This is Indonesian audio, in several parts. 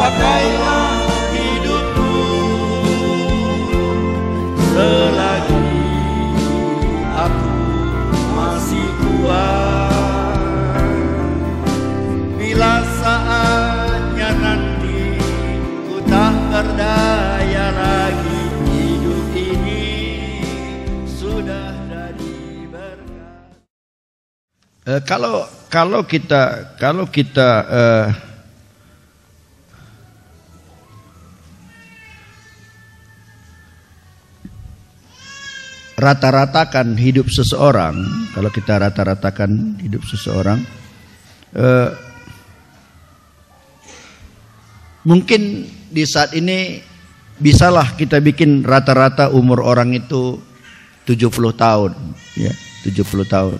pakailah hidupku selagi aku masih kuat. Bila saatnya nanti ku tak berdaya lagi, hidup ini sudah jadi berkat. Kalau kita rata-ratakan hidup seseorang, mungkin di saat ini bisalah kita bikin rata-rata umur orang itu 70 tahun, ya, 70 tahun.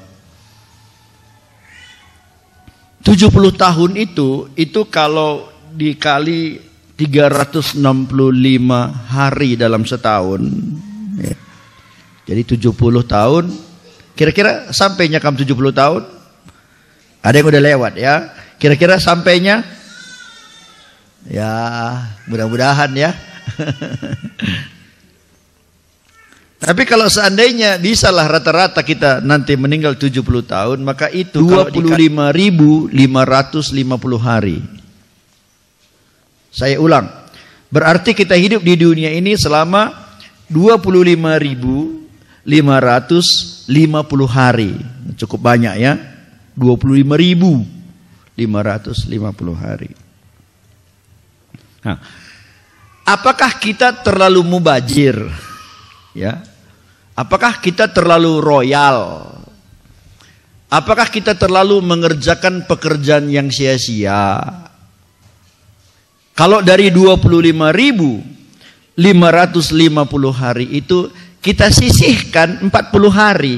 70 tahun itu kalau dikali 365 hari dalam setahun, ya. Jadi 70 tahun, kira-kira sampainya kamu 70 tahun? Ada yang udah lewat ya. Kira-kira sampainya? Ya, mudah-mudahan ya. Tapi kalau seandainya bisalah rata-rata kita nanti meninggal 70 tahun, maka itu 25.550 hari. Saya ulang. Berarti kita hidup di dunia ini selama 25.550 hari. Cukup banyak ya. 25.550 hari. Nah, apakah kita terlalu mubazir? Ya. Apakah kita terlalu royal? Apakah kita terlalu mengerjakan pekerjaan yang sia-sia? Kalau dari 25.550 hari itu kita sisihkan 40 hari.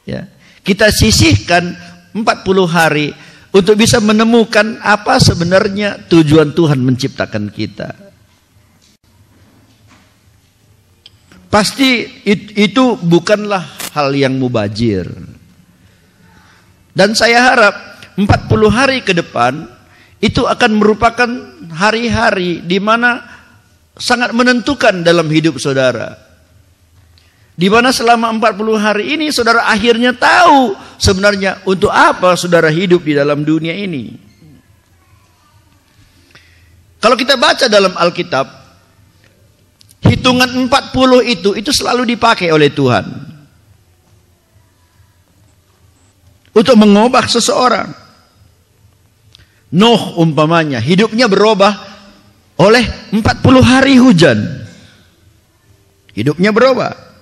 Ya. Kita sisihkan 40 hari untuk bisa menemukan apa sebenarnya tujuan Tuhan menciptakan kita. Pasti itu bukanlah hal yang mubazir. Dan saya harap 40 hari ke depan itu akan merupakan hari-hari di mana sangat menentukan dalam hidup saudara. Di mana selama 40 hari ini saudara akhirnya tahu sebenarnya untuk apa saudara hidup di dalam dunia ini. Kalau kita baca dalam Alkitab, hitungan 40 itu selalu dipakai oleh Tuhan untuk mengubah seseorang. Nuh umpamanya hidupnya berubah oleh 40 hari hujan. Hidupnya berubah.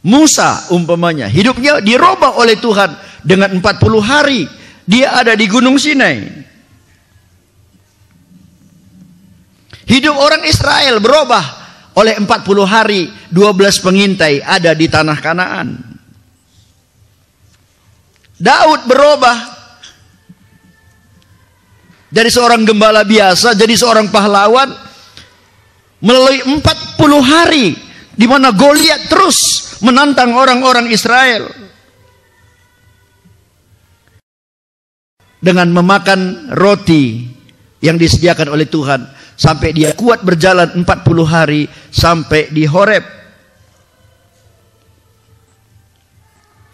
Musa umpamanya hidupnya dirubah oleh Tuhan dengan 40 hari dia ada di Gunung Sinai. Hidup orang Israel berubah oleh 40 hari 12 pengintai ada di tanah Kanaan. Daud berubah dari seorang gembala biasa jadi seorang pahlawan melalui 40 hari di mana Goliat terus menantang orang-orang Israel dengan memakan roti yang disediakan oleh Tuhan sampai dia kuat berjalan 40 hari sampai di Horeb.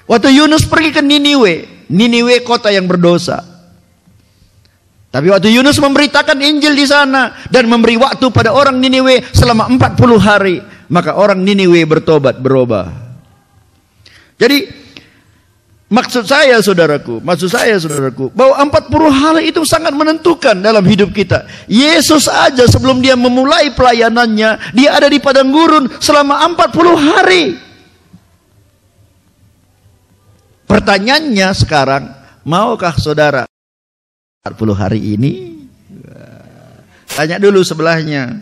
Waktu Yunus pergi ke Niniwe kota yang berdosa. Tapi waktu Yunus memberitakan Injil di sana dan memberi waktu pada orang Niniwe selama 40 hari, maka orang Niniwe bertobat, berubah. Jadi maksud saya saudaraku, bahwa 40 hari itu sangat menentukan dalam hidup kita. Yesus aja sebelum dia memulai pelayanannya, dia ada di padang gurun selama 40 hari. Pertanyaannya sekarang, maukah saudara 40 hari ini? Tanya dulu sebelahnya.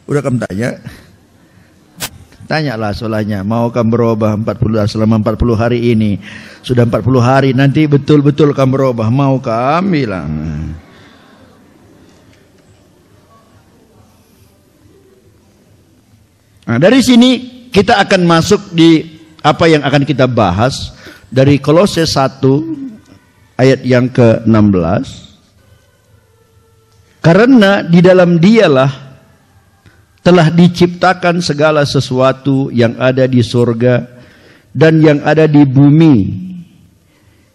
Udah kamu tanya? Tanyalah sebelahnya, maukah berubah selama 40 hari ini? Sudah 40 hari, nanti betul-betul kamu berubah, maukah? Bilang. Nah, dari sini kita akan masuk di apa yang akan kita bahas dari Kolose 1 ayat yang ke-16. Karena di dalam Dialah telah diciptakan segala sesuatu yang ada di surga dan yang ada di bumi,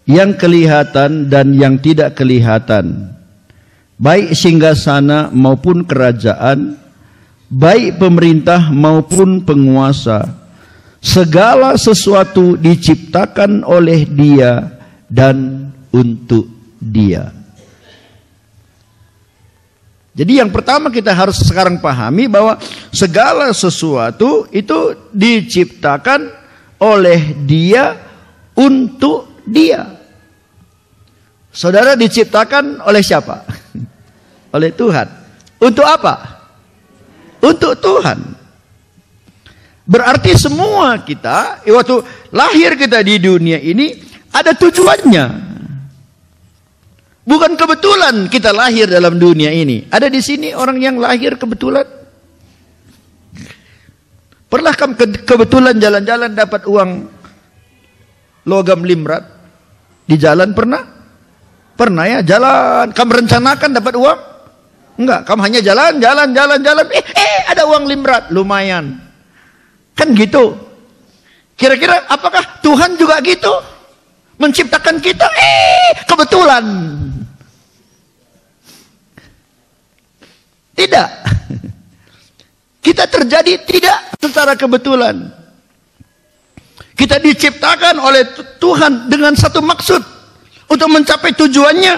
yang kelihatan dan yang tidak kelihatan, baik singgasana maupun kerajaan, baik pemerintah maupun penguasa. Segala sesuatu diciptakan oleh Dia dan untuk Dia. Jadi yang pertama kita harus sekarang pahami bahwa segala sesuatu itu diciptakan oleh Dia untuk Dia. Saudara diciptakan oleh siapa? Oleh Tuhan. Untuk apa? Untuk Tuhan. Berarti semua kita waktu lahir kita di dunia ini ada tujuannya. Bukan kebetulan kita lahir dalam dunia ini. Ada di sini orang yang lahir kebetulan? Pernah kamu kebetulan jalan-jalan dapat uang logam limrat? Di jalan pernah? Pernah ya, jalan. Kamu rencanakan dapat uang? Enggak, kamu hanya jalan. Ada uang limrat, lumayan. Kan gitu. Kira-kira apakah Tuhan juga gitu? Menciptakan kita? Kebetulan. Tidak. Kita terjadi tidak secara kebetulan. Kita diciptakan oleh Tuhan dengan satu maksud. Untuk mencapai tujuannya.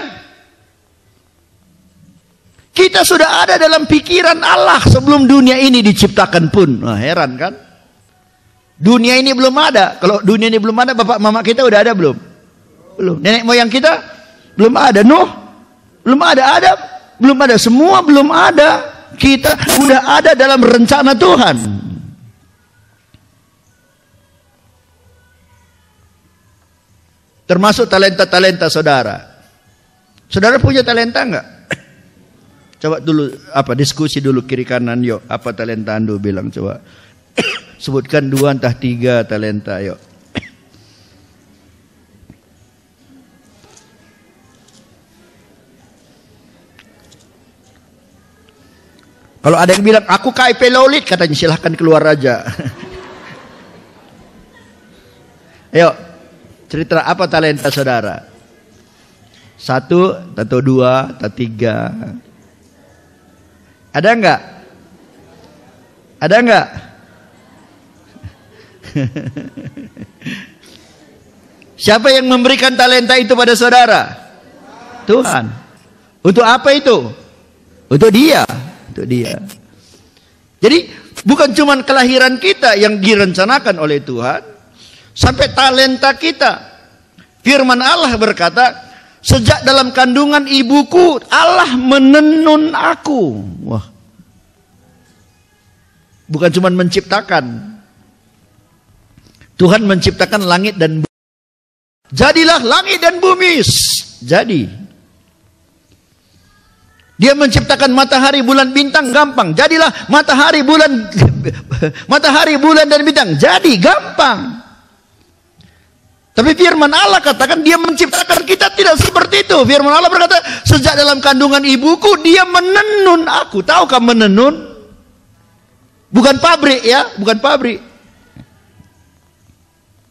Kita sudah ada dalam pikiran Allah sebelum dunia ini diciptakan pun. Nah, heran kan? Dunia ini belum ada. Kalau dunia ini belum ada, bapak mama kita udah ada belum? Belum. Nenek moyang kita belum ada. Nuh belum ada. Adam belum ada. Semua belum ada. Kita udah ada dalam rencana Tuhan. Termasuk talenta-talenta saudara. Saudara punya talenta enggak? Coba dulu diskusi dulu kiri kanan yuk. Apa talenta Anda bilang coba. Sebutkan 2 entah 3 talenta yuk. Kalau ada yang bilang aku KIP Laulit, katanya silahkan keluar aja. Ayo, cerita apa talenta saudara? 1 atau 2 atau 3? Ada enggak? Ada enggak? Siapa yang memberikan talenta itu pada saudara? Tuhan. Untuk apa itu? Untuk Dia. Untuk Dia. Jadi bukan cuma kelahiran kita yang direncanakan oleh Tuhan, sampai talenta kita. Firman Allah berkata, sejak dalam kandungan ibuku Allah menenun aku. Wah. Bukan cuma menciptakan. Tuhan menciptakan langit dan bumi. Jadilah langit dan bumi. Jadi. Dia menciptakan matahari, bulan, bintang, gampang. Jadilah matahari, bulan dan bintang. Jadi, gampang. Tapi firman Allah katakan dia menciptakan kita tidak seperti itu. Firman Allah berkata, sejak dalam kandungan ibuku dia menenun aku. Tahukah menenun? Bukan pabrik ya, bukan pabrik.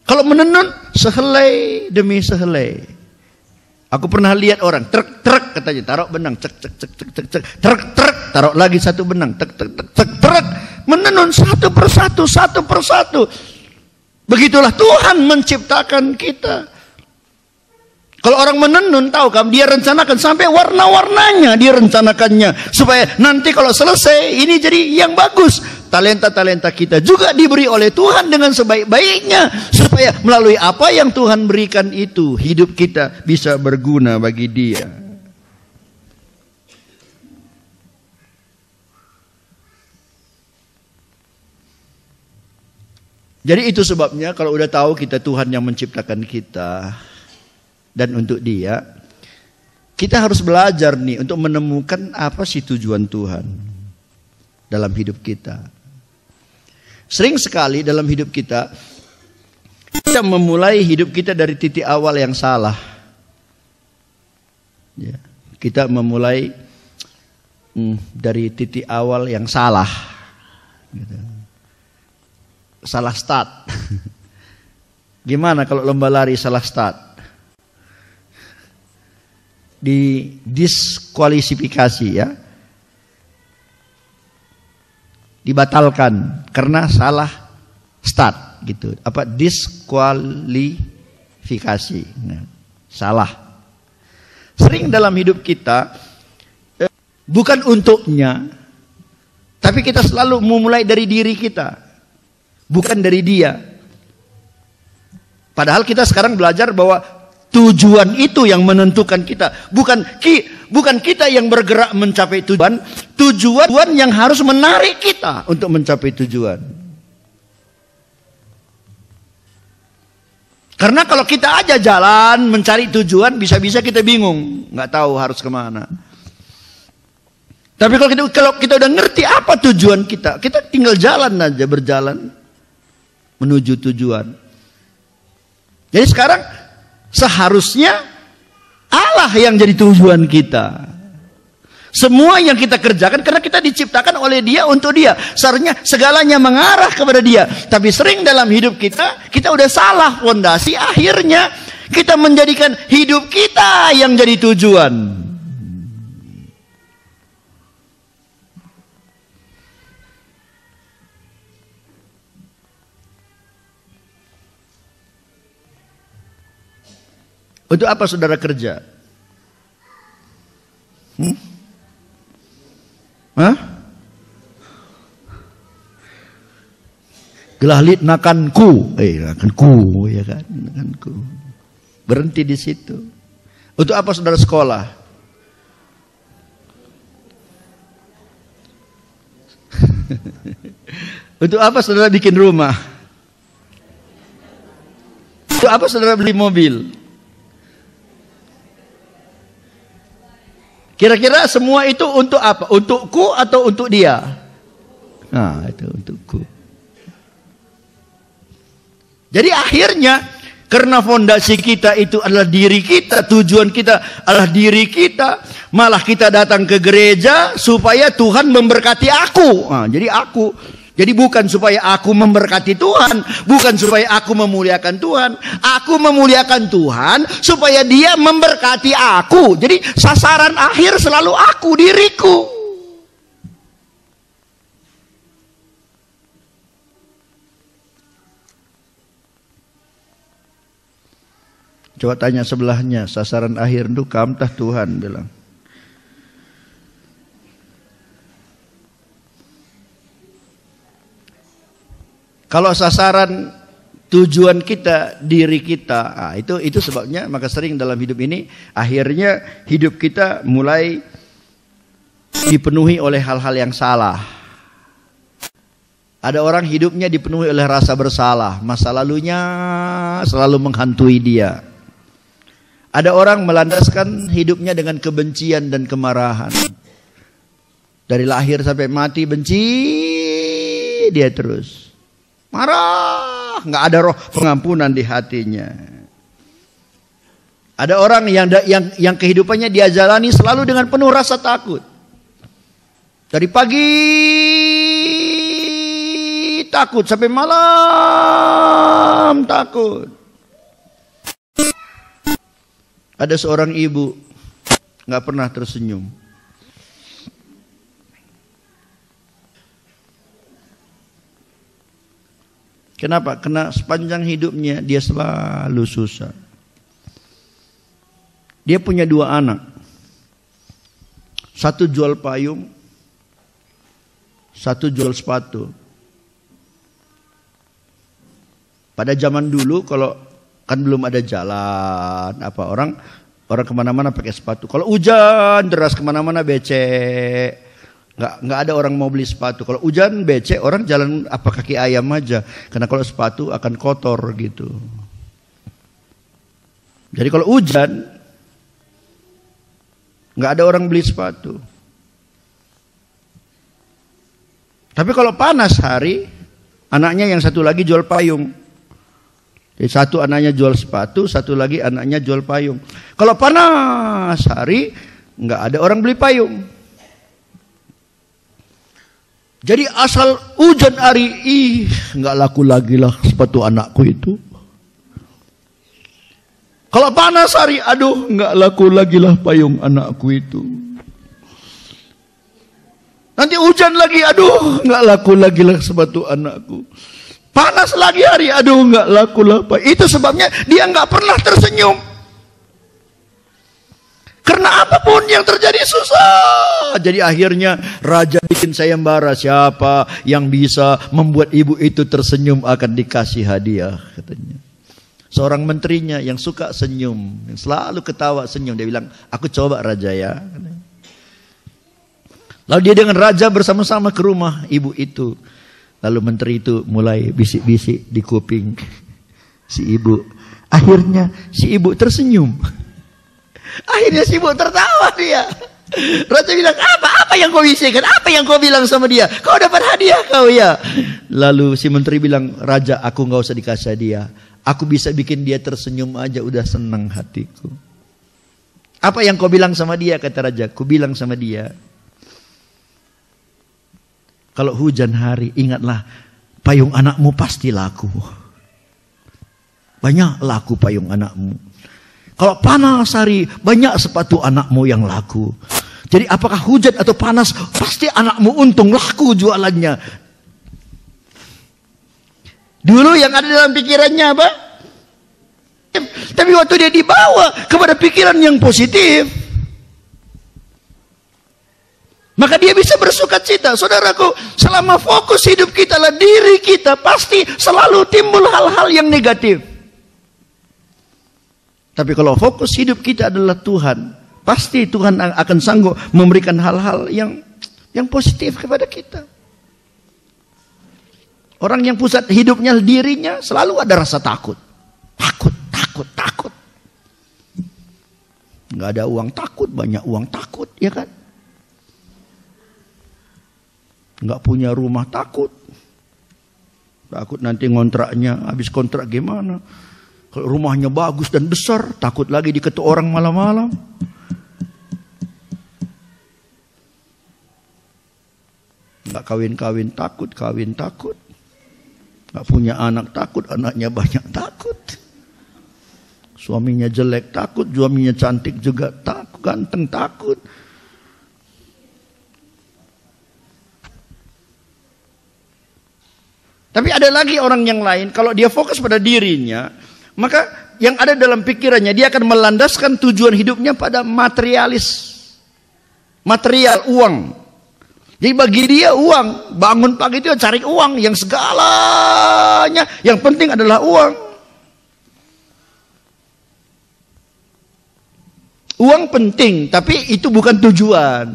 Kalau menenun sehelai demi sehelai. Aku pernah lihat orang truk katanya taruh benang cek truk taruh lagi satu benang truk menenun satu persatu. Begitulah Tuhan menciptakan kita. Kalau orang menenun tahu kan dia rencanakan sampai warna-warnanya dia rencanakannya supaya nanti kalau selesai ini jadi yang bagus. Talenta-talenta kita juga diberi oleh Tuhan dengan sebaik-baiknya supaya melalui apa yang Tuhan berikan itu hidup kita bisa berguna bagi Dia. Jadi itu sebabnya kalau udah tahu kita Tuhan yang menciptakan kita dan untuk Dia, kita harus belajar nih untuk menemukan apa sih tujuan Tuhan dalam hidup kita. Sering sekali dalam hidup kita Kita memulai hidup kita dari titik awal yang salah. Ya, kita memulai dari titik awal yang salah. Gitu. Salah start. Gimana kalau lomba lari salah start? Didiskualifikasi ya. Dibatalkan karena salah start gitu. Apa diskualifikasi. Nah, salah. Sering dalam hidup kita bukan untuknya, tapi kita selalu memulai dari diri kita, bukan dari dia. Padahal kita sekarang belajar bahwa tujuan itu yang menentukan kita, bukan kita yang bergerak mencapai tujuan. Tujuan yang harus menarik kita untuk mencapai tujuan. Karena kalau kita aja jalan mencari tujuan, bisa-bisa kita bingung, nggak tahu harus kemana. Tapi kalau kita udah ngerti apa tujuan kita tinggal jalan aja, berjalan menuju tujuan. Jadi sekarang seharusnya Allah yang jadi tujuan kita. Semua yang kita kerjakan karena kita diciptakan oleh Dia untuk Dia. Seharusnya segalanya mengarah kepada Dia. Tapi sering dalam hidup kita udah salah fondasi. Akhirnya kita menjadikan hidup kita yang jadi tujuan. Untuk apa saudara kerja? Hah? Gelahlit nakanku, nakanku, ya kan, nakanku. Berhenti di situ. Untuk apa saudara sekolah? Untuk apa saudara bikin rumah? Untuk apa saudara beli mobil? Kira-kira semua itu untuk apa? Untukku atau untuk dia? Nah, itu untukku. Jadi akhirnya, karena fondasi kita itu adalah diri kita, tujuan kita adalah diri kita, malah kita datang ke gereja supaya Tuhan memberkati aku. Nah, jadi aku. Jadi bukan supaya aku memberkati Tuhan, bukan supaya aku memuliakan Tuhan. Aku memuliakan Tuhan supaya Dia memberkati aku. Jadi sasaran akhir selalu aku, diriku. Coba tanya sebelahnya, sasaran akhir itu kamtah Tuhan, bilang. Kalau sasaran tujuan kita, diri kita, itu sebabnya maka sering dalam hidup ini akhirnya hidup kita mulai dipenuhi oleh hal-hal yang salah. Ada orang hidupnya dipenuhi oleh rasa bersalah, masa lalunya selalu menghantui dia. Ada orang melandaskan hidupnya dengan kebencian dan kemarahan. Dari lahir sampai mati benci dia terus. Marah, nggak ada roh pengampunan di hatinya. Ada orang yang kehidupannya dia jalani selalu dengan penuh rasa takut. Dari pagi takut sampai malam takut. Ada seorang ibu nggak pernah tersenyum. Kenapa? Karena sepanjang hidupnya dia selalu susah. Dia punya 2 anak. Satu jual payung, satu jual sepatu. Pada zaman dulu kalau kan belum ada jalan, orang kemana-mana pakai sepatu. Kalau hujan deras kemana-mana becek. Nggak ada orang mau beli sepatu. Kalau hujan becek, orang jalan apa kaki ayam aja. Karena kalau sepatu akan kotor gitu. Jadi kalau hujan, nggak ada orang beli sepatu. Tapi kalau panas hari, anaknya yang satu lagi jual payung. Jadi satu anaknya jual sepatu, satu lagi anaknya jual payung. Kalau panas hari, nggak ada orang beli payung. Jadi asal hujan hari, nggak laku lagi lah sepatu anakku itu. Kalau panas hari, aduh nggak laku lagi lah payung anakku itu. Nanti hujan lagi, aduh nggak laku lagi lah sepatu anakku. Panas lagi hari, aduh nggak laku lah. Itu sebabnya dia nggak pernah tersenyum. Karena apapun yang terjadi susah. Jadi akhirnya raja bikin sayembara, siapa yang bisa membuat ibu itu tersenyum akan dikasih hadiah, katanya. Seorang menterinya yang suka senyum, yang selalu ketawa senyum, dia bilang, aku coba raja ya. Lalu dia dengan raja bersama-sama ke rumah ibu itu. Lalu menteri itu mulai bisik-bisik di kuping si ibu. Akhirnya si ibu tersenyum. Akhirnya si ibu tertawa dia. Raja bilang, apa yang kau bisikkan? Apa yang kau bilang sama dia? Kau dapat hadiah kau ya? Lalu si menteri bilang, raja aku nggak usah dikasih hadiah. Aku bisa bikin dia tersenyum aja udah senang hatiku. Apa yang kau bilang sama dia? Kata raja, ku bilang sama dia, kalau hujan hari, ingatlah payung anakmu pasti laku. Banyak laku payung anakmu. Kalau panas hari, banyak sepatu anakmu yang laku. Jadi apakah hujan atau panas, pasti anakmu untung, laku jualannya. Dulu yang ada dalam pikirannya apa? Tapi waktu dia dibawa kepada pikiran yang positif, maka dia bisa bersuka cita. Saudaraku, selama fokus hidup kita adalah diri kita, pasti selalu timbul hal-hal yang negatif. Tapi kalau fokus hidup kita adalah Tuhan, pasti Tuhan akan sanggup memberikan hal-hal yang positif kepada kita. Orang yang pusat hidupnya dirinya, selalu ada rasa takut. Takut. Nggak ada uang takut, banyak uang takut, ya kan? Nggak punya rumah takut nanti ngontraknya habis kontrak gimana. Kalau rumahnya bagus dan besar, takut lagi diketuk orang malam-malam. Nggak kawin takut, nggak punya anak takut, anaknya banyak takut. Suaminya jelek takut, suaminya cantik juga takut, ganteng takut. Tapi ada lagi orang yang lain, kalau dia fokus pada dirinya, maka yang ada dalam pikirannya, dia akan melandaskan tujuan hidupnya pada materialis. Material, uang. Jadi bagi dia uang, bangun pagi itu cari uang, yang segalanya, yang penting adalah uang. Uang penting, tapi itu bukan tujuan.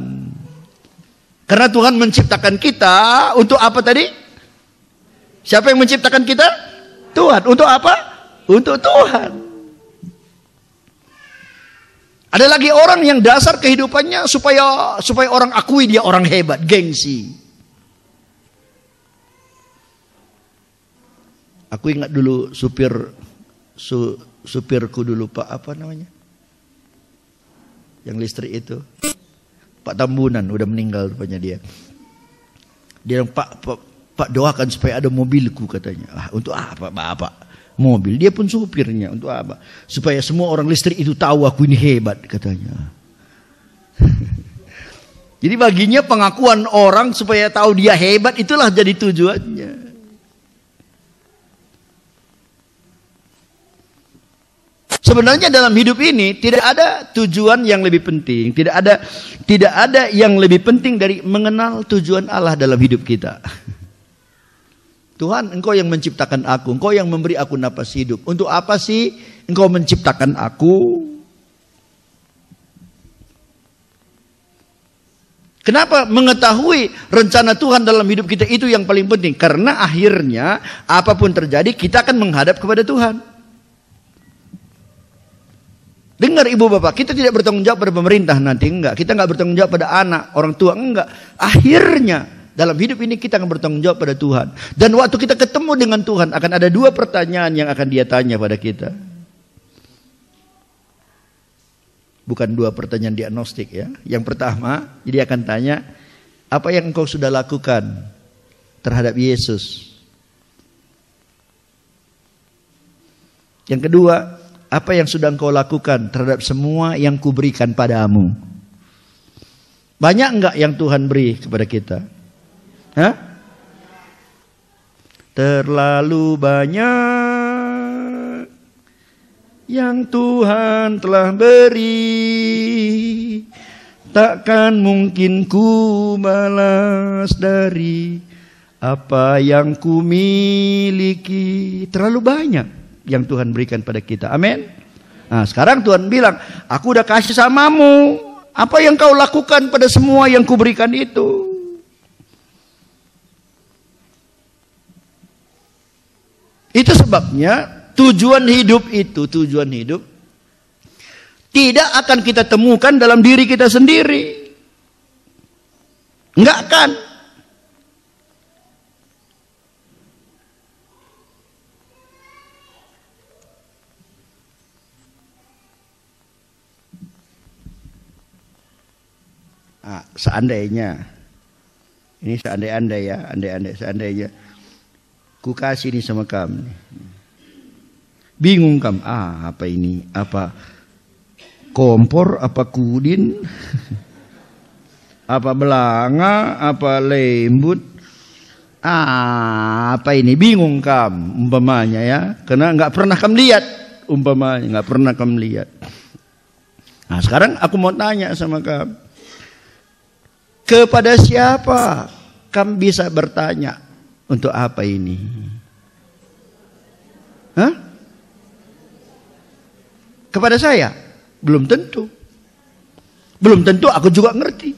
Karena Tuhan menciptakan kita untuk apa tadi? Siapa yang menciptakan kita? Tuhan. Untuk apa? Untuk Tuhan. Ada lagi orang yang dasar kehidupannya supaya orang akui dia orang hebat, gengsi. Aku ingat dulu supirku dulu, Pak apa namanya? Yang listrik itu. Pak Tambunan, udah meninggal rupanya dia. Dia bilang, Pak doakan supaya ada mobilku katanya. Untuk apa Bapak? Mobil. Dia pun supirnya. Untuk apa? Supaya semua orang listrik itu tahu aku ini hebat katanya. Jadi baginya pengakuan orang supaya tahu dia hebat, itulah jadi tujuannya. Sebenarnya dalam hidup ini tidak ada tujuan yang lebih penting. Tidak ada yang lebih penting dari mengenal tujuan Allah dalam hidup kita. Tuhan, Engkau yang menciptakan aku, Engkau yang memberi aku napas hidup. Untuk apa sih Engkau menciptakan aku? Kenapa mengetahui rencana Tuhan dalam hidup kita itu yang paling penting? Karena akhirnya apapun terjadi kita akan menghadap kepada Tuhan. Dengar ibu bapak, kita tidak bertanggung jawab pada pemerintah nanti, enggak. Kita enggak bertanggung jawab pada anak, orang tua, enggak. Akhirnya Dalam hidup ini kita akan bertanggung jawab pada Tuhan. Dan waktu kita ketemu dengan Tuhan akan ada dua pertanyaan yang akan Dia tanya pada kita. Bukan dua pertanyaan diagnostik ya. Yang pertama, Dia akan tanya, apa yang engkau sudah lakukan terhadap Yesus? Yang kedua, apa yang sudah engkau lakukan terhadap semua yang kuberikan padamu? Banyak enggak yang Tuhan beri kepada kita? Hah? Terlalu banyak yang Tuhan telah beri, takkan mungkin ku balas dari apa yang ku miliki. Terlalu banyak yang Tuhan berikan pada kita. Amin. Nah, sekarang Tuhan bilang, aku udah kasih samamu. Apa yang kau lakukan pada semua yang kuberikan itu? Itu sebabnya tujuan hidup tidak akan kita temukan dalam diri kita sendiri. Enggak kan? Nah, seandainya ini seandainya ku kasih ini sama kamu, bingung kamu, apa ini, apa kompor, apa kudin, apa belanga, apa lembut, apa ini, bingung kamu umpamanya ya, karena nggak pernah kamu lihat, umpamanya nggak pernah kamu lihat. Nah sekarang aku mau tanya sama kamu, kepada siapa kamu bisa bertanya? Untuk apa ini? Hah? Kepada saya? Belum tentu. Belum tentu aku juga ngerti.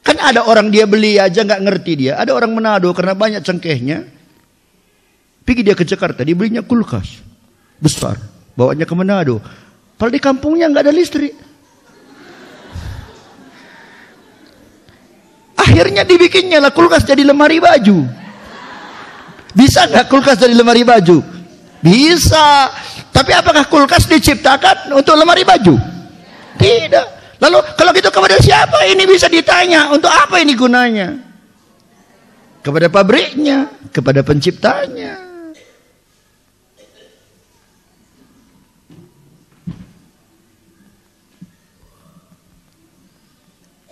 Kan ada orang dia beli aja nggak ngerti dia. Ada orang Manado karena banyak cengkehnya, pergi dia ke Jakarta, dia belinya kulkas besar, bawanya ke Manado. Kalau di kampungnya nggak ada listrik. Akhirnya dibikinnya lah kulkas jadi lemari baju. Bisa nggak kulkas jadi lemari baju? Bisa. Tapi apakah kulkas diciptakan untuk lemari baju? Tidak. Lalu kalau gitu kepada siapa ini bisa ditanya? Untuk apa ini gunanya? Kepada pabriknya, kepada penciptanya.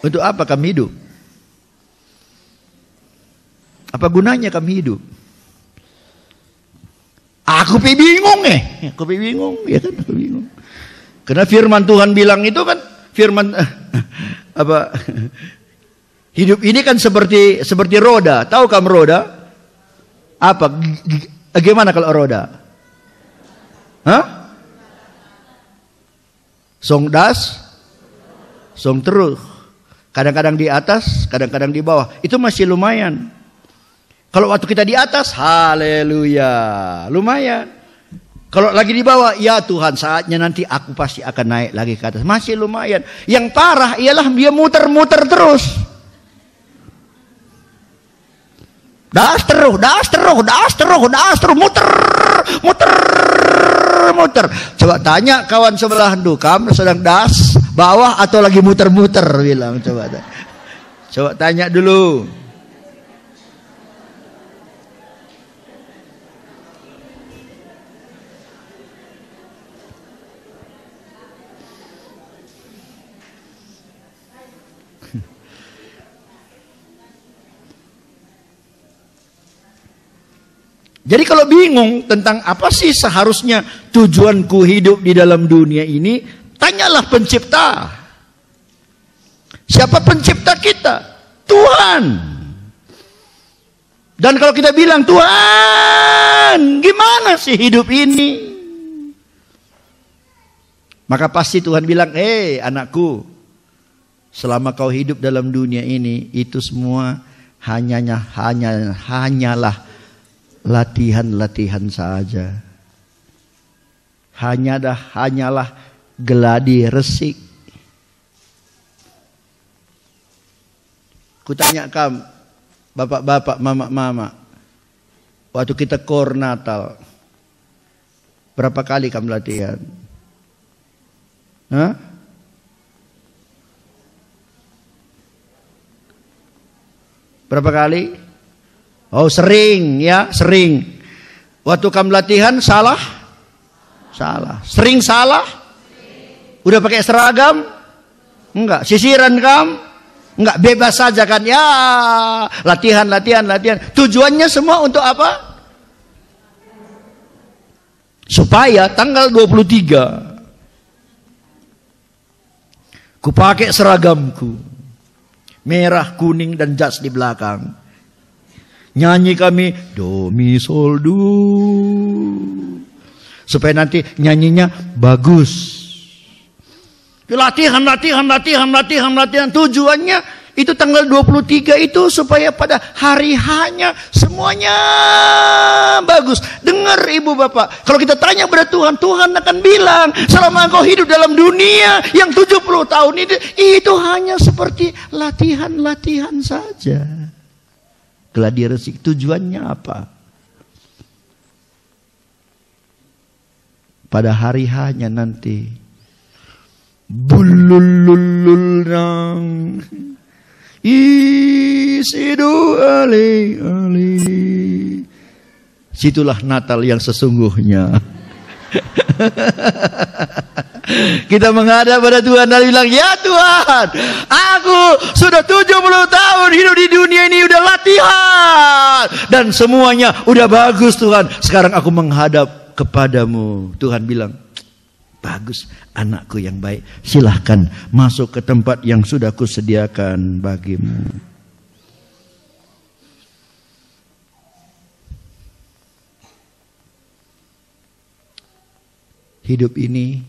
Untuk apa kami hidup? Apa gunanya kami hidup? Aku bingung Aku bingung, ya kan? Aku bingung. Karena firman Tuhan bilang itu kan firman apa? Hidup ini kan seperti roda. Tahu kamu roda? Apa? Gimana kalau roda? Hah? Song das, song terus. Kadang-kadang di atas, kadang-kadang di bawah. Itu masih lumayan. Kalau waktu kita di atas, haleluya, lumayan. Kalau lagi di bawah, ya Tuhan, saatnya nanti aku pasti akan naik lagi ke atas. Masih lumayan. Yang parah ialah dia muter-muter terus. Das terus, muter. Coba tanya kawan sebelah kamu sedang das bawah atau lagi muter-muter, bilang coba tanya dulu. Jadi kalau bingung tentang apa sih seharusnya tujuanku hidup di dalam dunia ini, tanyalah pencipta. Siapa pencipta kita? Tuhan. Dan kalau kita bilang, Tuhan, gimana sih hidup ini? Maka pasti Tuhan bilang, anakku, selama kau hidup dalam dunia ini, itu semua hanyalah latihan-latihan saja. hanyalah geladi resik. Kutanya kamu, bapak-bapak, mama-mama, waktu kita kor Natal, berapa kali kamu latihan? Hah? Berapa kali? Oh sering ya, sering. Waktu kamu latihan salah? Salah. Sering salah? Udah pakai seragam? Enggak. Sisiran kamu? Enggak, bebas saja kan? Ya, latihan. Tujuannya semua untuk apa? Supaya tanggal 23 ku pakai seragamku, merah, kuning, dan jas di belakang. Nyanyi kami do mi sol do, supaya nanti nyanyinya bagus. Latihan. Tujuannya itu tanggal 23 itu supaya pada hari hanya semuanya bagus. Dengar ibu bapak, kalau kita tanya pada Tuhan, Tuhan akan bilang, selama engkau hidup dalam dunia yang 70 tahun itu hanya seperti latihan saja. Geladi resik, tujuannya apa? Pada hari hanya nanti bulululul nang isidu ale. Situlah Natal yang sesungguhnya. Kita menghadap pada Tuhan dan bilang, ya Tuhan, aku sudah 70 tahun hidup di dunia ini, udah latihan dan semuanya udah bagus Tuhan. Sekarang aku menghadap kepadamu. Tuhan bilang, bagus anakku yang baik, silahkan masuk ke tempat yang sudah kusediakan bagimu. Hidup ini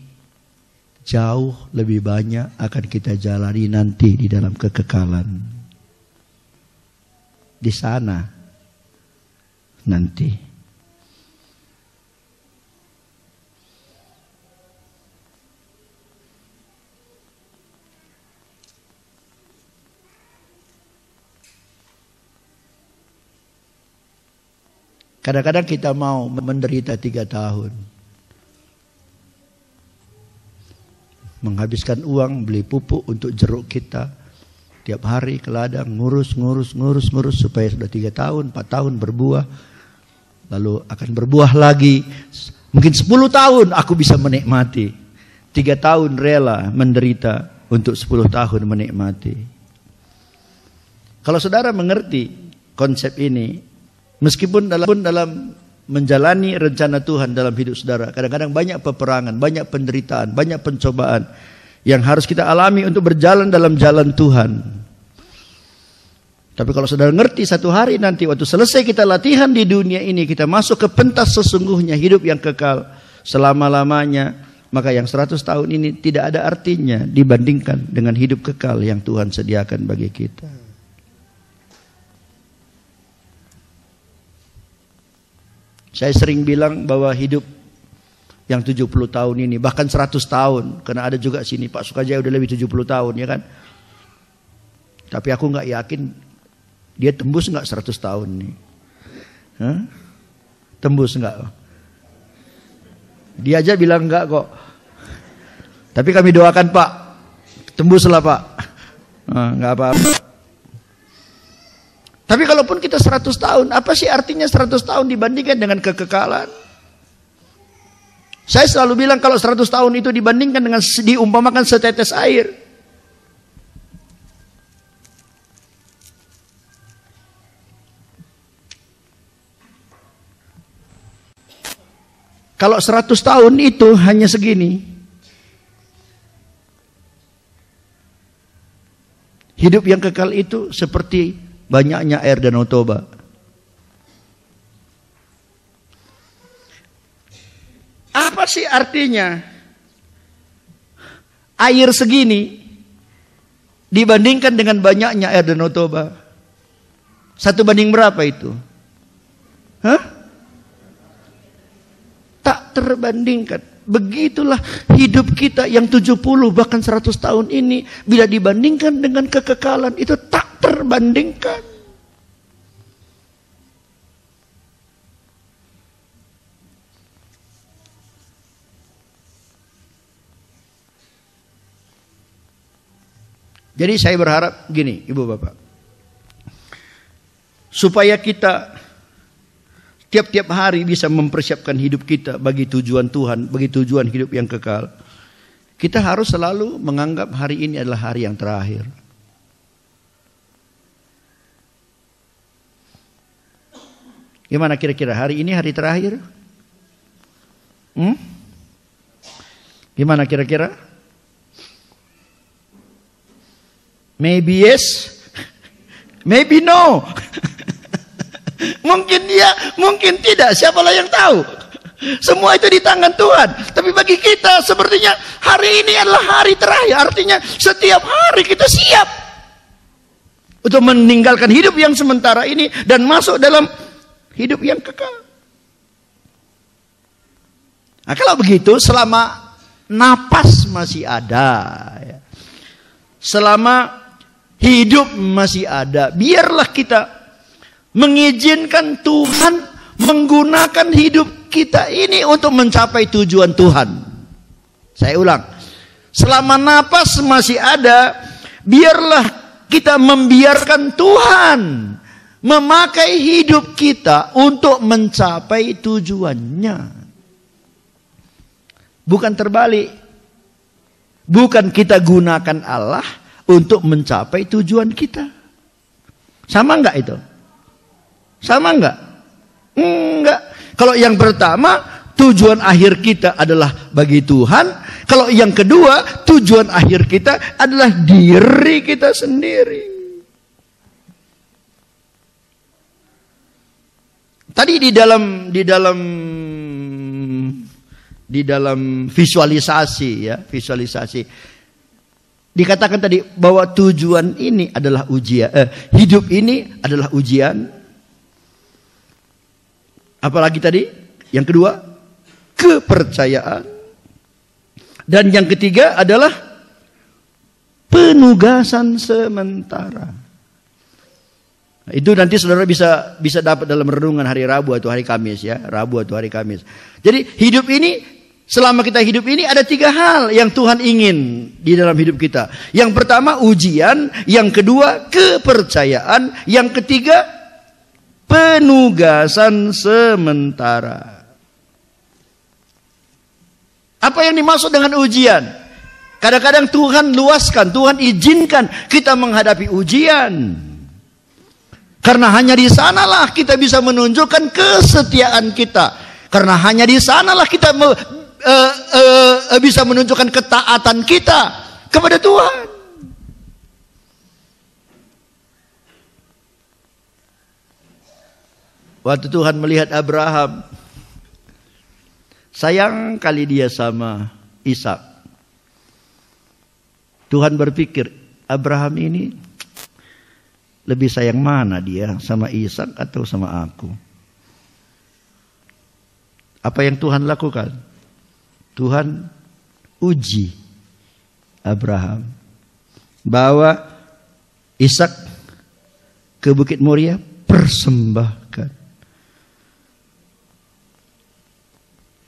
jauh lebih banyak akan kita jalani nanti di dalam kekekalan. Di sana nanti. Kadang-kadang kita mau menderita 3 tahun. Menghabiskan uang beli pupuk untuk jeruk kita. Tiap hari ke ladang ngurus supaya sudah 3 tahun, 4 tahun berbuah. Lalu akan berbuah lagi. Mungkin 10 tahun aku bisa menikmati. 3 tahun rela menderita untuk 10 tahun menikmati. Kalau saudara mengerti konsep ini, meskipun dalam menjalani rencana Tuhan dalam hidup saudara, kadang-kadang banyak peperangan, banyak penderitaan, banyak pencobaan yang harus kita alami untuk berjalan dalam jalan Tuhan. Tapi kalau saudara ngerti satu hari nanti waktu selesai kita latihan di dunia ini, kita masuk ke pentas sesungguhnya hidup yang kekal selama-lamanya, maka yang 100 tahun ini tidak ada artinya dibandingkan dengan hidup kekal yang Tuhan sediakan bagi kita. Saya sering bilang bahwa hidup yang 70 tahun ini, bahkan 100 tahun, karena ada juga sini Pak Sukajaya udah lebih 70 tahun ya kan. Tapi aku nggak yakin dia tembus nggak 100 tahun nih. Hah? Tembus nggak? Dia aja bilang nggak kok. Tapi kami doakan Pak, tembuslah Pak. Nggak apa-apa. Tapi kalaupun kita 100 tahun, apa sih artinya 100 tahun dibandingkan dengan kekekalan? Saya selalu bilang kalau 100 tahun itu dibandingkan dengan diumpamakan setetes air. Kalau 100 tahun itu hanya segini. Hidup yang kekal itu seperti banyaknya air Danau Toba. Apa sih artinya air segini dibandingkan dengan banyaknya air Danau Toba? 1 banding berapa itu? Hah? Tak tak terbandingkan. Begitulah hidup kita yang 70 bahkan 100 tahun ini, bila dibandingkan dengan kekekalan, itu tak terbandingkan. Jadi saya berharap gini, Ibu Bapak, supaya kita tiap-tiap hari bisa mempersiapkan hidup kita bagi tujuan Tuhan, bagi tujuan hidup yang kekal. Kita harus selalu menganggap hari ini adalah hari yang terakhir. Gimana kira-kira hari ini hari terakhir? Gimana kira-kira? Maybe yes, maybe no. Mungkin dia, mungkin tidak. Siapalah yang tahu? Semua itu di tangan Tuhan. Tapi bagi kita sepertinya hari ini adalah hari terakhir. Artinya setiap hari kita siap untuk meninggalkan hidup yang sementara ini dan masuk dalam hidup yang kekal. Nah, kalau begitu, selama napas masih ada, selama hidup masih ada, biarlah kita mengizinkan Tuhan menggunakan hidup kita ini untuk mencapai tujuan Tuhan. Saya ulang, selama napas masih ada, biarlah kita membiarkan Tuhan memakai hidup kita untuk mencapai tujuannya. Bukan terbalik. Bukan kita gunakan Allah untuk mencapai tujuan kita. Sama enggak itu? Sama enggak? Enggak. Kalau yang pertama, tujuan akhir kita adalah bagi Tuhan. Kalau yang kedua, tujuan akhir kita adalah diri kita sendiri. Tadi di dalam visualisasi, ya, visualisasi. Dikatakan tadi bahwa tujuan ini adalah ujian, hidup ini adalah ujian. Apalagi tadi? Yang kedua, kepercayaan. Dan yang ketiga adalah penugasan sementara. Nah, itu nanti saudara bisa dapat dalam renungan hari Rabu atau hari Kamis, ya, Rabu atau hari Kamis. Jadi hidup ini, selama kita hidup ini ada 3 hal yang Tuhan ingin di dalam hidup kita. Yang pertama ujian, yang kedua kepercayaan, yang ketiga penugasan sementara. Apa yang dimaksud dengan ujian? Kadang-kadang Tuhan luaskan, Tuhan izinkan kita menghadapi ujian. Karena hanya di sanalah kita bisa menunjukkan kesetiaan kita. Karena hanya di sanalah kita bisa menunjukkan ketaatan kita kepada Tuhan. Waktu Tuhan melihat Abraham, sayang kali dia sama Ishak. Tuhan berpikir, Abraham ini lebih sayang mana dia, sama Ishak atau sama aku? Apa yang Tuhan lakukan? Tuhan uji Abraham. Bawa Ishak ke Bukit Moria, persembahkan.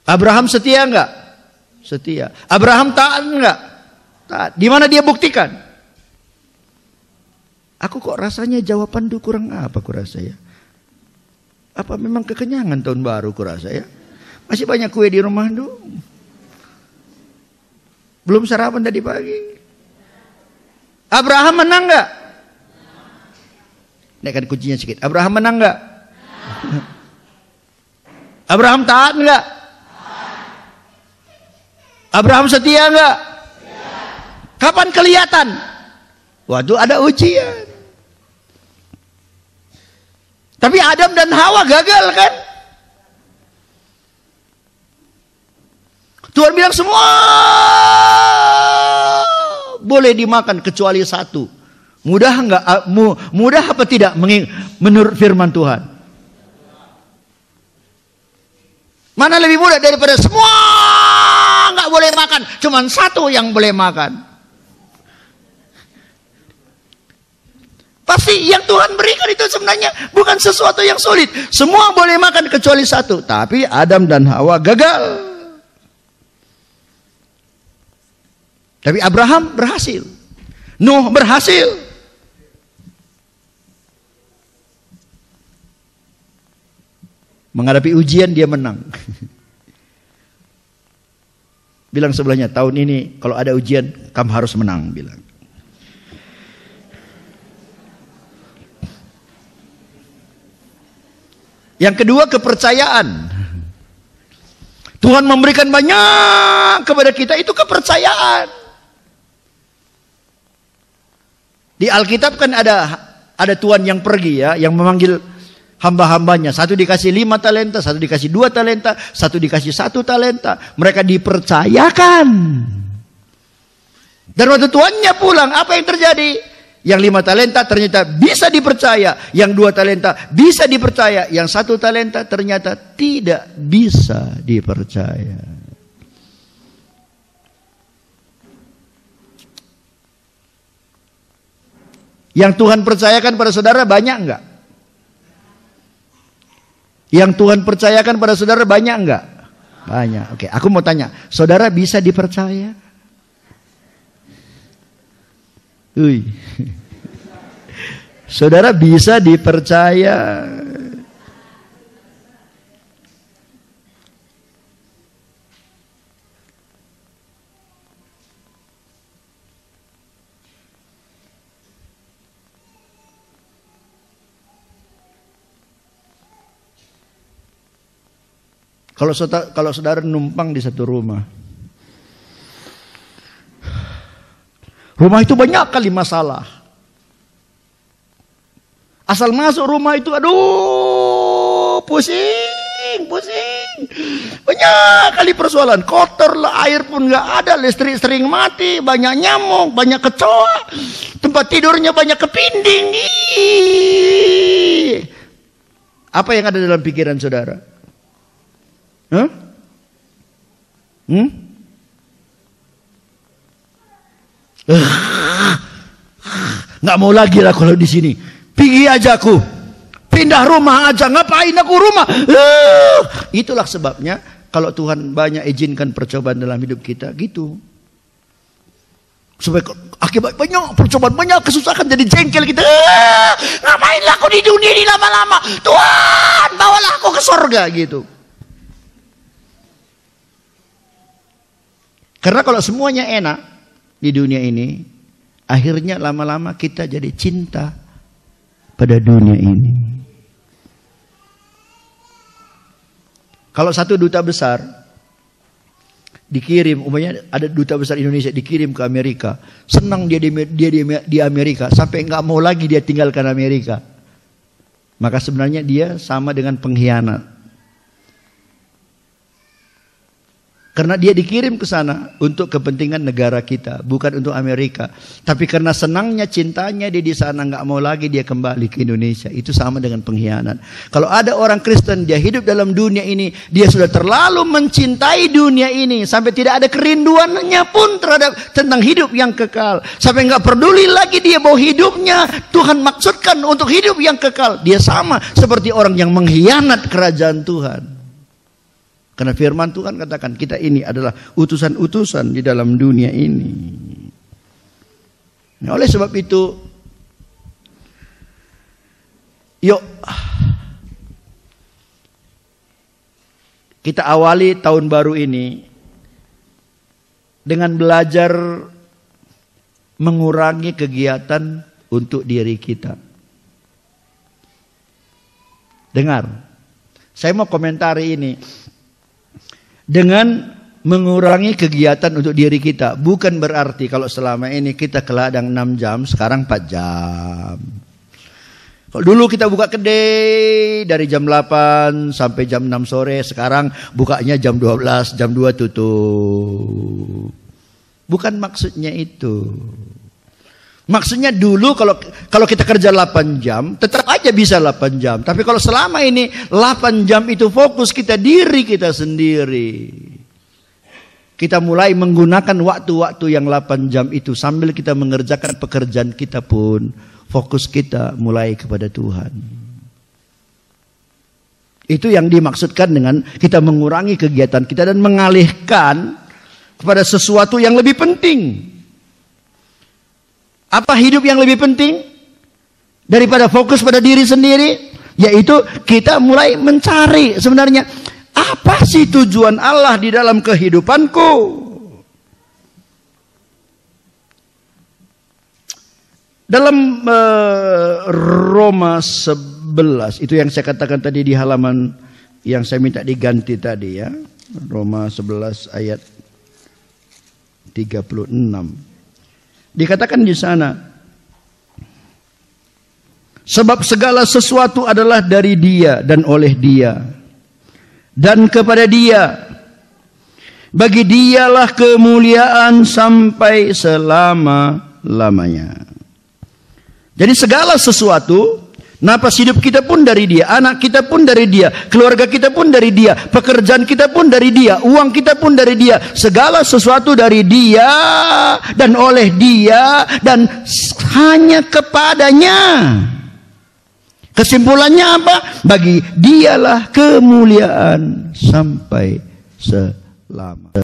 Abraham setia enggak? Setia. Abraham taat enggak? Taat. Di mana dia buktikan? Aku kok rasanya jawaban itu kurang apa kurasa ya? Apa memang kekenyangan tahun baru kurasa ya? Masih banyak kue di rumah tuh. Belum sarapan tadi pagi. Abraham menang enggak? Naikkan kuncinya sedikit. Abraham menang enggak? Abraham taat enggak? Abraham setia enggak? Kapan kelihatan? Waktu ada ujian. Tapi Adam dan Hawa gagal kan? Tuhan bilang semua boleh dimakan kecuali satu. Mudah enggak? Mudah apa tidak menurut firman Tuhan? Mana lebih mudah daripada semua nggak boleh makan, cuman satu yang boleh makan. Pasti yang Tuhan berikan itu sebenarnya bukan sesuatu yang sulit. Semua boleh makan kecuali satu. Tapi Adam dan Hawa gagal. Tapi Abraham berhasil. Nuh berhasil. Menghadapi ujian dia menang. Bilang sebelahnya, tahun ini kalau ada ujian kamu harus menang, bilang. Yang kedua, kepercayaan. Tuhan memberikan banyak kepada kita, itu kepercayaan. Di Alkitab kan ada Tuhan yang pergi ya, yang memanggil hamba-hambanya. Satu dikasih 5 talenta, satu dikasih 2 talenta, satu dikasih 1 talenta. Mereka dipercayakan. Dan waktu tuannya pulang, apa yang terjadi? Yang 5 talenta ternyata bisa dipercaya, yang 2 talenta bisa dipercaya, yang 1 talenta ternyata tidak bisa dipercaya. Yang Tuhan percayakan pada saudara banyak enggak? Yang Tuhan percayakan pada saudara banyak enggak? Banyak. Oke, aku mau tanya, saudara bisa dipercaya? Saudara bisa dipercaya? Kalau saudara numpang di satu rumah, rumah itu banyak kali masalah. Asal masuk rumah itu, aduh, pusing. Banyak kali persoalan. Kotor lah, air pun nggak ada, listrik sering mati, banyak nyamuk, banyak kecoa, tempat tidurnya banyak kepinding. Apa yang ada dalam pikiran saudara? Nggak mau lagi lah kalau di sini. Pergi aja aku, pindah rumah aja. Ngapain aku rumah? Itulah sebabnya kalau Tuhan banyak izinkan percobaan dalam hidup kita, gitu. Supaya akibat banyak percobaan, banyak kesusahan, jadi jengkel kita. Ngapain lah aku di dunia ini lama-lama? Tuhan, bawalah aku ke surga, gitu. Karena kalau semuanya enak di dunia ini, akhirnya lama-lama kita jadi cinta pada dunia ini. Kalau satu duta besar dikirim, umpamanya ada duta besar Indonesia dikirim ke Amerika, senang dia di Amerika, sampai nggak mau lagi dia tinggalkan Amerika. Maka sebenarnya dia sama dengan pengkhianat. Karena dia dikirim ke sana untuk kepentingan negara kita, bukan untuk Amerika. Tapi karena senangnya, cintanya dia di sana, nggak mau lagi dia kembali ke Indonesia. Itu sama dengan pengkhianat. Kalau ada orang Kristen, dia hidup dalam dunia ini, dia sudah terlalu mencintai dunia ini sampai tidak ada kerinduannya pun tentang hidup yang kekal. Sampai nggak peduli lagi dia bahwa hidupnya Tuhan maksudkan untuk hidup yang kekal. Dia sama seperti orang yang mengkhianat kerajaan Tuhan. Karena firman Tuhan katakan kita ini adalah utusan-utusan di dalam dunia ini. Nah, oleh sebab itu, yuk kita awali tahun baru ini dengan belajar mengurangi kegiatan untuk diri kita. Dengar, saya mau komentari ini. Dengan mengurangi kegiatan untuk diri kita, bukan berarti kalau selama ini kita ke ladang 6 jam, sekarang 4 jam. Kalau dulu kita buka kedai dari jam 8 sampai jam 6 sore, sekarang bukanya jam 12, jam 2 tutup. Bukan maksudnya itu. Maksudnya dulu kalau kita kerja 8 jam, tetap aja bisa 8 jam. Tapi kalau selama ini 8 jam itu fokus kita diri kita sendiri. Kita mulai menggunakan waktu-waktu yang 8 jam itu sambil kita mengerjakan pekerjaan kita pun fokus kita mulai kepada Tuhan. Itu yang dimaksudkan dengan kita mengurangi kegiatan kita dan mengalihkan kepada sesuatu yang lebih penting. Apa hidup yang lebih penting daripada fokus pada diri sendiri? Yaitu kita mulai mencari sebenarnya apa sih tujuan Allah di dalam kehidupanku? Dalam Roma 11, itu yang saya katakan tadi di halaman yang saya minta diganti tadi ya. Roma 11 ayat 36. Dikatakan di sana, sebab segala sesuatu adalah dari Dia dan oleh Dia dan kepada Dia. Bagi Dialah kemuliaan sampai selama-lamanya. Jadi segala sesuatu, napas hidup kita pun dari Dia, anak kita pun dari Dia, keluarga kita pun dari Dia, pekerjaan kita pun dari Dia, uang kita pun dari Dia, segala sesuatu dari Dia dan oleh Dia dan hanya kepadanya. Kesimpulannya apa? Bagi Dialah kemuliaan sampai selama.